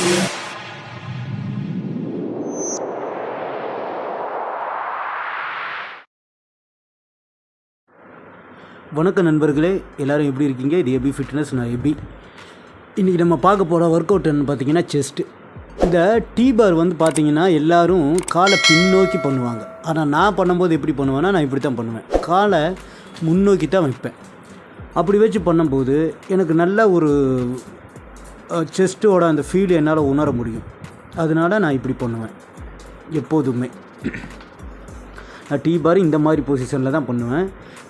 வணக்கம் நண்பர்களே, எல்லோரும் எப்படி இருக்கீங்க? இது எபி ஃபிட்னஸ். நான் எபி. இன்றைக்கி நம்ம பார்க்க போகிற ஒர்க் அவுட்னு பார்த்தீங்கன்னா செஸ்ட்டு. இந்த டீபார் வந்து பார்த்தீங்கன்னா எல்லோரும் காலை பின்னோக்கி பண்ணுவாங்க. ஆனால் நான் பண்ணும்போது எப்படி பண்ணுவேன்னா, நான் இப்படி தான் பண்ணுவேன். காலை முன்னோக்கி தான் வைப்பேன். அப்படி வச்சு பண்ணும்போது எனக்கு நல்ல ஒரு செஸ்ட்டோட அந்த ஃபீல் என்னால் உணர முடியும். அதனால் நான் இப்படி பண்ணுவேன் எப்போதுமே. நான் டீபார் இந்த மாதிரி பொசிஷனில் தான் பண்ணுவேன்.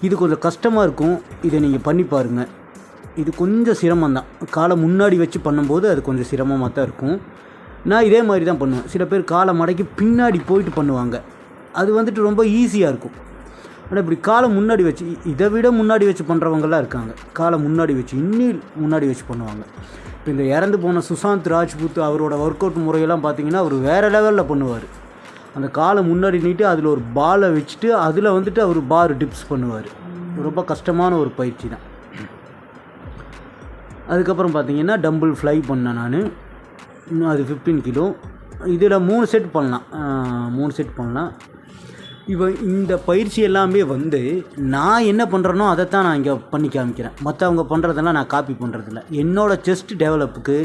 இது கொஞ்சம் கஷ்டமாக இருக்கும். இதை நீங்கள் பண்ணி பாருங்கள். இது கொஞ்சம் சிரமம்தான். காலை முன்னாடி வச்சு பண்ணும்போது அது கொஞ்சம் சிரமமாக தான் இருக்கும். நான் இதே மாதிரி தான் பண்ணுவேன். சில பேர் காலை மடக்கி பின்னாடி போயிட்டு பண்ணுவாங்க. அது வந்துட்டு ரொம்ப ஈஸியாக இருக்கும். ஆனால் இப்படி காலை முன்னாடி வச்சு, இதை விட முன்னாடி வச்சு பண்ணுறவங்களாம் இருக்காங்க. காலை முன்னாடி வச்சு இன்னும் முன்னாடி வச்சு பண்ணுவாங்க. இப்போ இந்த இறந்து போன சுசாந்த் ராஜ்புத் அவரோட ஒர்க் அவுட் முறையெல்லாம் பார்த்தீங்கன்னா அவர் வேறு லெவலில் பண்ணுவார். அந்த காலை முன்னாடி நீட்டு அதில் ஒரு பாலை வச்சுட்டு அதில் வந்துட்டு அவர் பார் டிப்ஸ் பண்ணுவார். ரொம்ப கஷ்டமான ஒரு பயிற்சி தான். அதுக்கப்புறம் பார்த்தீங்கன்னா டம்பிள் ஃப்ளை பண்ணேன் நான். இன்னும் அது 15 கிலோ. இதில் 3 செட் பண்ணலாம். இப்போ இந்த பயிற்சி எல்லாமே வந்து நான் என்ன பண்ணுறேனோ அதைத்தான் நான் இங்கே பண்ணி காமிக்கிறேன். மற்றவங்க பண்ணுறதெல்லாம் நான் காப்பி பண்ணுறதில்ல. என்னோடய செஸ்ட் டெவலப்புக்கு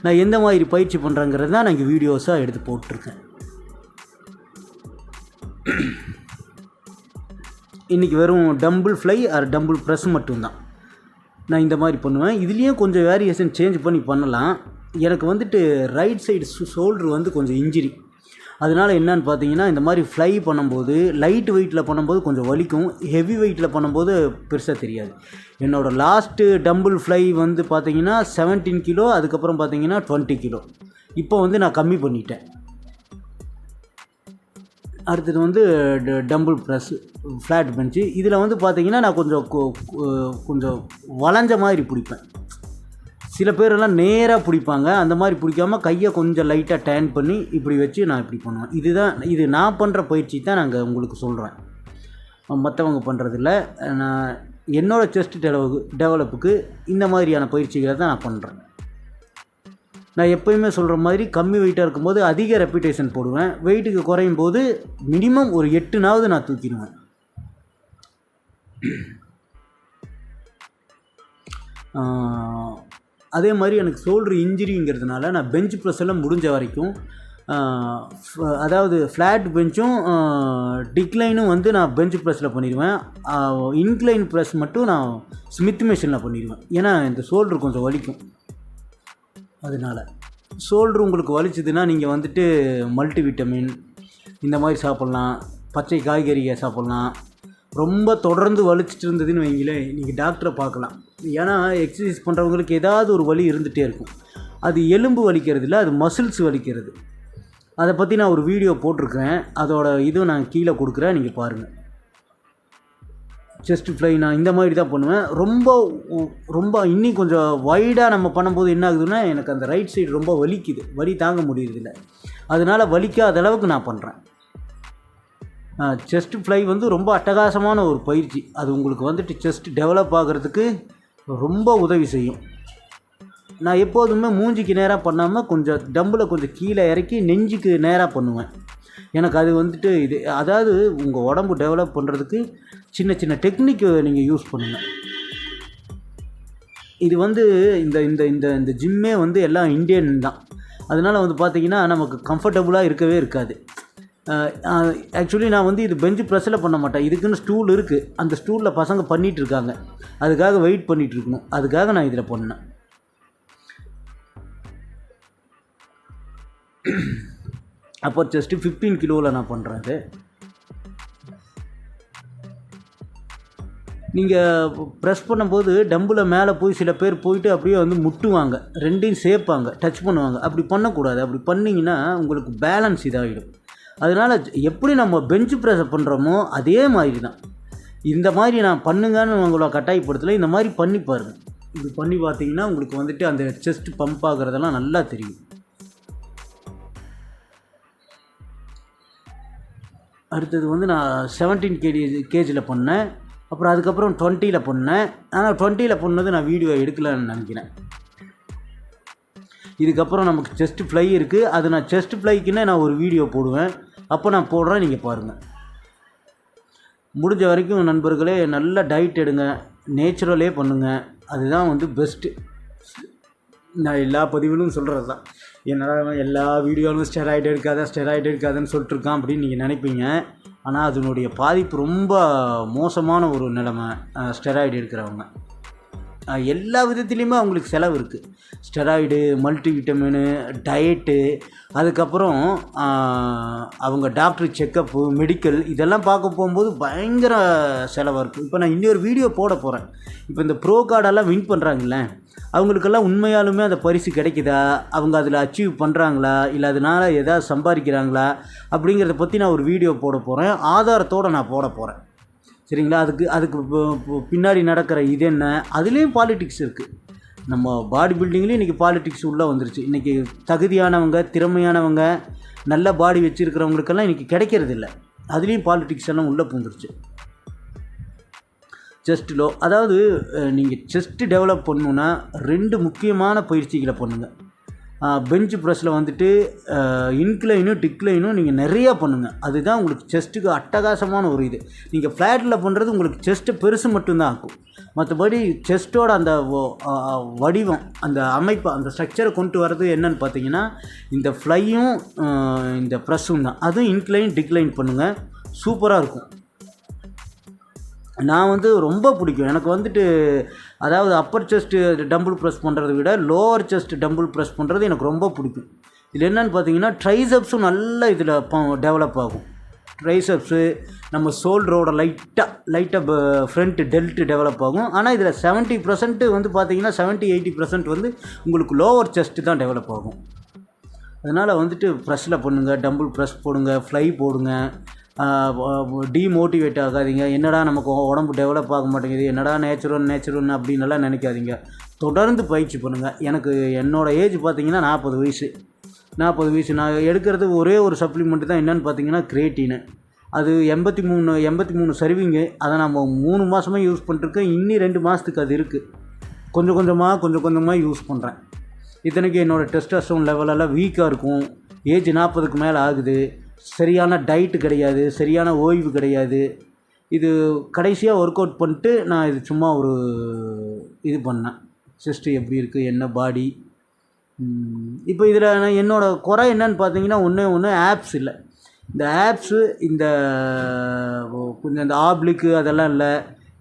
நான் எந்த மாதிரி பயிற்சி பண்ணுறேங்கிறது தான் நான் இங்கே வீடியோஸாக எடுத்து போட்டிருக்கேன். இன்றைக்கி வெறும் dumbbell fly or dumbbell press மட்டும்தான் நான் இந்த மாதிரி பண்ணுவேன். இதுலேயும் கொஞ்சம் வேரியேஷன் சேஞ்ச் பண்ணி பண்ணலாம். எனக்கு வந்துட்டு ரைட் சைடு ஷோல்ட்ரு வந்து கொஞ்சம் இன்ஜுரி. அதனால் என்னன்னு பார்த்தீங்கன்னா, இந்த மாதிரி ஃப்ளை பண்ணும்போது லைட் வெயிட்டில் பண்ணும்போது கொஞ்சம் வலிக்கும். ஹெவி வெயிட்டில் பண்ணும்போது பெருசாக தெரியாது. என்னோடய லாஸ்ட்டு டம்பிள் ஃப்ளை வந்து பார்த்தீங்கன்னா 17 கிலோ. அதுக்கப்புறம் பார்த்தீங்கன்னா 20 கிலோ. இப்போ வந்து நான் கம்மி பண்ணிட்டேன். அடுத்தது வந்து டம்பிள் ப்ரெஸ் ஃப்ளாட் பெஞ்சு. இதில் வந்து பார்த்திங்கன்னா நான் கொஞ்சம் வளைஞ்ச மாதிரி பிடிப்பேன். சில பேரெல்லாம் நேராக பிடிப்பாங்க. அந்த மாதிரி பிடிக்காமல் கையை கொஞ்சம் லைட்டாக டேன் பண்ணி இப்படி வச்சு நான் இப்படி பண்ணுவேன். இது நான் பண்ணுற பயிற்சி தான் நாங்கள் உங்களுக்கு சொல்கிறேன். மற்றவங்க பண்ணுறதில்ல. நான் என்னோடய செஸ்ட் டெவலப்புக்கு இந்த மாதிரியான பயிற்சிகளை தான் நான் பண்ணுறேன். நான் எப்போயுமே சொல்கிற மாதிரி கம்மி வெயிட்டாக இருக்கும்போது அதிக ரெப்பிட்டேஷன் போடுவேன். வெயிட்டுக்கு குறையும் போது மினிமம் ஒரு 8 நான் தூக்கிடுவேன். அதே மாதிரி எனக்கு ஷோல்டர் இன்ஜுரிங்கிறதுனால நான் பெஞ்ச் ப்ரெஸ் எல்லாம் முடிஞ்ச வரைக்கும், அதாவது ஃப்ளாட் பெஞ்சும் டிக்ளைனும் வந்து நான் பெஞ்ச் ப்ரெஸ்ஸில் பண்ணிடுவேன். இன்க்ளைன் ப்ரெஸ் மட்டும் நான் ஸ்மித் மிஷினில் பண்ணிடுவேன். ஏன்னா இந்த ஷோல்டர் கொஞ்சம் வலிக்கும். அதனால் ஷோல்ட்ரு உங்களுக்கு வலிச்சதுன்னா நீங்கள் வந்துட்டு மல்டிவிட்டமின் இந்த மாதிரி சாப்பிட்லாம். பச்சை காய்கறியை சாப்பிட்லாம். ரொம்ப தொடர்ந்து வலிச்சிட்டு இருந்ததுன்னு வைங்களேன், நீங்கள் டாக்டரை பார்க்கலாம். ஏன்னா எக்ஸசைஸ் பண்ணுறவங்களுக்கு ஏதாவது ஒரு வலி இருந்துகிட்டே இருக்கும். அது எலும்பு வலிக்கிறது இல்லை, அது மசில்ஸ் வலிக்கிறது. அதை பற்றி நான் ஒரு வீடியோ போட்டிருக்கேன். அதோட இதுவும் நான் கீழே கொடுக்குறேன், நீங்கள் பாருங்கள். செஸ்ட் ஃப்ளை நான் இந்த மாதிரி தான் பண்ணுவேன். ரொம்ப இன்னும் கொஞ்சம் வைடாக நம்ம பண்ணும்போது என்ன ஆகுதுன்னா, எனக்கு அந்த ரைட் சைடு ரொம்ப வலிக்குது. வலி தாங்க முடியறதில்ல. அதனால் வலிக்காத அளவுக்கு நான் பண்ணுறேன். செஸ்ட் ஃப்ளை வந்து ரொம்ப அட்டகாசமான ஒரு பயிற்சி. அது உங்களுக்கு வந்துட்டு செஸ்ட் டெவலப் ஆகிறதுக்கு ரொம்ப உதவி செய்யும். நான் எப்போதுமே மூஞ்சிக்கு நேராக பண்ணாமல் கொஞ்சம் டம்பிளை கொஞ்சம் கீழே இறக்கி நெஞ்சுக்கு நேராக பண்ணுவேன். எனக்கு அது வந்துட்டு அதாவது உங்கள் உடம்பு டெவலப் பண்ணுறதுக்கு சின்ன சின்ன டெக்னிக் நீங்கள் யூஸ் பண்ணுங்கள். இது வந்து இந்த இந்த இந்த இந்த ஜிம்மே வந்து எல்லாம் இந்தியன் தான். அதனால் வந்து பார்த்திங்கன்னா நமக்கு கம்ஃபர்டபுளாக இருக்கவே இருக்காது. ஆக்சுவலி நான் வந்து இது பெஞ்சு ப்ரெஸ்ஸில் பண்ண மாட்டேன். இதுக்குன்னு ஸ்டூல் இருக்குது. அந்த ஸ்டூலில் பசங்க பண்ணிகிட்டு இருக்காங்க. அதுக்காக வெயிட் பண்ணிகிட்டு இருக்கணும். அதுக்காக நான் இதில் பண்ணேன். அப்போ ஜஸ்ட்டு 15 கிலோவில் நான் பண்ணுறேன். அது நீங்கள் ப்ரெஸ் பண்ணும்போது டம்பில் மேலே போய் சில பேர் போயிட்டு அப்படியே வந்து முட்டுவாங்க, ரெண்டையும் சேர்ப்பாங்க, டச் பண்ணுவாங்க. அப்படி பண்ணக்கூடாது. அப்படி பண்ணிங்கன்னா உங்களுக்கு பேலன்ஸ் இதாகிடும். அதனால் எப்படி நம்ம பெஞ்சு ப்ரெஸ் பண்ணுறோமோ அதே மாதிரி தான் இந்த மாதிரி நான் பண்ணுங்கன்னு உங்களை கட்டாயப்படுத்தலை. இந்த மாதிரி பண்ணி பாருங்கள். இது பண்ணி பார்த்தீங்கன்னா உங்களுக்கு வந்துட்டு அந்த செஸ்ட் பம்ப் ஆகிறதெல்லாம் நல்லா தெரியும். அடுத்தது வந்து நான் 17 கேஜியில் பண்ணேன். அப்புறம் அதுக்கப்புறம் 20ல் பண்ணேன். ஆனால் 20ல் பண்ணது நான் வீடியோ எடுக்கலான்னு நினைக்கிறேன். இதுக்கப்புறம் நமக்கு செஸ்ட் ஃப்ளை இருக்குது. அது நான் செஸ்ட் ஃப்ளைக்குன்னே நான் ஒரு வீடியோ போடுவேன். அப்போ நான் போடுறேன், நீங்கள் பாருங்கள். முடிஞ்ச வரைக்கும் நண்பர்களே நல்ல டயட் எடுங்க, நேச்சுரலே பண்ணுங்கள். அதுதான் வந்து பெஸ்ட்டு. நான் எல்லா பதிவிலும் சொல்கிறது தான். என்னடா எல்லா வீடியோவிலும் ஸ்டெராய்டு எடுக்காதுன்னு சொல்லிட்டுருக்கான் அப்படின்னு நீங்கள் நினைப்பீங்க. ஆனால் அதனுடைய பாதிப்பு ரொம்ப மோசமான ஒரு நிலைமை ஸ்டெராய்டு எடுக்கிறவங்க. எல்லா விதத்துலேயுமே அவங்களுக்கு செலவு இருக்குது. ஸ்டெராய்டு, மல்டி விட்டமினு, டயட்டு, அதுக்கப்புறம் அவங்க டாக்டர் செக்கப்பு, மெடிக்கல் இதெல்லாம் பார்க்க போகும்போது பயங்கர செலவாக இருக்குது. இப்போ நான் இன்னொரு வீடியோ போட போகிறேன். இப்போ இந்த ப்ரோ கார்டெல்லாம் வின் பண்ணுறாங்கல்ல, அவங்களுக்கெல்லாம் உண்மையாலுமே அந்த பரிசு கிடைக்குதா, அவங்க அதில் அச்சீவ் பண்ணுறாங்களா, இல்லை அதனால் எதாவது சம்பாதிக்கிறாங்களா அப்படிங்கிறத பற்றி நான் ஒரு வீடியோ போட போகிறேன். ஆதாரத்தோடு நான் போட போகிறேன். சரிங்களா? அதுக்கு பின்னாடி நடக்கிற இது என்ன, அதுலேயும் பாலிட்டிக்ஸ் இருக்குது. நம்ம பாடி பில்டிங்லேயும் இன்றைக்கி பாலிட்டிக்ஸ் உள்ளே வந்துருச்சு. இன்றைக்கி தகுதியானவங்க, திறமையானவங்க, நல்ல பாடி வச்சுருக்கிறவங்களுக்கெல்லாம் இன்றைக்கி கிடைக்கிறது இல்லை. அதுலேயும் பாலிட்டிக்ஸ் எல்லாம் உள்ளே பூந்துருச்சு. செஸ்ட்டிலோ, அதாவது நீங்கள் செஸ்ட்டு டெவலப் பண்ணணுன்னா 2 முக்கியமான பயிற்சிகளை பண்ணுங்கள். பெஞ்சு ப்ரெஸ்ஸில் வந்துட்டு இன்க்ளைனும் டிக்ளைனும் நீங்கள் நிறையா பண்ணுங்கள். அதுதான் உங்களுக்கு செஸ்ட்டுக்கு அட்டகாசமான ஒரு இது. நீங்கள் ஃப்ளாட்டில் பண்ணுறது உங்களுக்கு செஸ்ட்டை பெருசு மட்டும்தான் ஆக்கும். மற்றபடி செஸ்ட்டோட அந்த வடிவம், அந்த அமைப்பை, அந்த ஸ்ட்ரக்சரை கொண்டு வர்றது என்னன்னு பார்த்தீங்கன்னா இந்த ஃப்ளையும் இந்த ப்ரெஸ்ஸும் தான். அதுவும் இன்க்ளைன் டிக்ளைன் பண்ணுங்கள், சூப்பராக இருக்கும். நான் வந்து ரொம்ப பிடிக்கும் எனக்கு வந்துட்டு. அதாவது அப்பர் செஸ்ட்டு டம்பிள் ப்ரெஸ் பண்ணுறதை விட லோவர் செஸ்ட் டம்பிள் ப்ரெஸ் பண்ணுறது எனக்கு ரொம்ப பிடிக்கும். இது என்னென்னு பார்த்தீங்கன்னா ட்ரைசெப்ஸும் நல்லா இதில் டெவலப் ஆகும். ட்ரைசெப்ஸு, நம்ம ஷோல்டரோட லைட்டாக ஃப்ரண்ட் டெல்ட்டு டெவலப் ஆகும். ஆனால் இதில் 70% வந்து பார்த்தீங்கன்னா 70-80% வந்து உங்களுக்கு லோவர் செஸ்ட்டு தான் டெவலப் ஆகும். அதனால் வந்துட்டு ப்ரெஸ்ஸில் பண்ணுங்கள், டம்பிள் ப்ரெஸ் போடுங்க, ஃப்ளை போடுங்க. டீமோட்டிவேட் ஆகாதீங்க. என்னடா நமக்கு உடம்பு டெவலப் ஆக மாட்டேங்குது, என்னடா நேச்சுரல் அப்படின்னெல்லாம் நினைக்காதீங்க. தொடர்ந்து பயிற்சி பண்ணுங்கள். எனக்கு என்னோடய ஏஜ் பார்த்திங்கன்னா 40 வயசு. நான் எடுக்கிறது ஒரே ஒரு சப்ளிமெண்ட்டு தான். என்னென்னு பார்த்தீங்கன்னா கிரியேட்டின். அது 83 சர்விங்கு. அதை நம்ம 3 மாதமாக யூஸ் பண்ணிட்டுருக்கேன். இன்னி 2 மாதத்துக்கு அது இருக்குது. கொஞ்சம் கொஞ்சமாக யூஸ் பண்ணுறேன். இத்தனைக்கு என்னோடய டெஸ்டோஸ்டெரோன் லெவலெல்லாம் வீக்காக இருக்கும். ஏஜ் 40க்கு மேலே ஆகுது. சரியான டயட்டு கிடையாது, சரியான ஓய்வு கிடையாது. இது கடைசியாக ஒர்க் அவுட் பண்ணிட்டு நான் இது சும்மா ஒரு இது பண்ணேன். செஸ்ட்டு எப்படி இருக்குது, என்ன பாடி. இப்போ இதில் நான் என்னோடய குறை என்னன்னு பார்த்தீங்கன்னா ஒன்று ஆப்ஸ் இல்லை. இந்த ஆப்ஸு, இந்த கொஞ்சம் இந்த ஆப்ளிக்கு அதெல்லாம் இல்லை.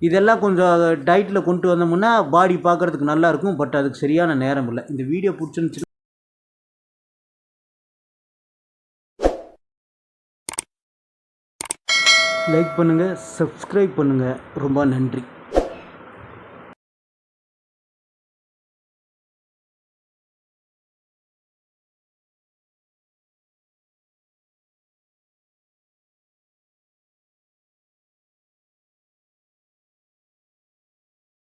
இதெல்லாம் கொஞ்சம் டயட்டில் கொண்டு வந்தோம்னா பாடி பார்க்குறதுக்கு நல்லாயிருக்கும். பட் அதுக்கு சரியான நேரம் இல்லை. இந்த வீடியோ பிடிச்சிருந்துச்சு லைக் பண்ணுங்கள், சப்ஸ்கிரைப் பண்ணுங்கள். ரொம்ப நன்றி.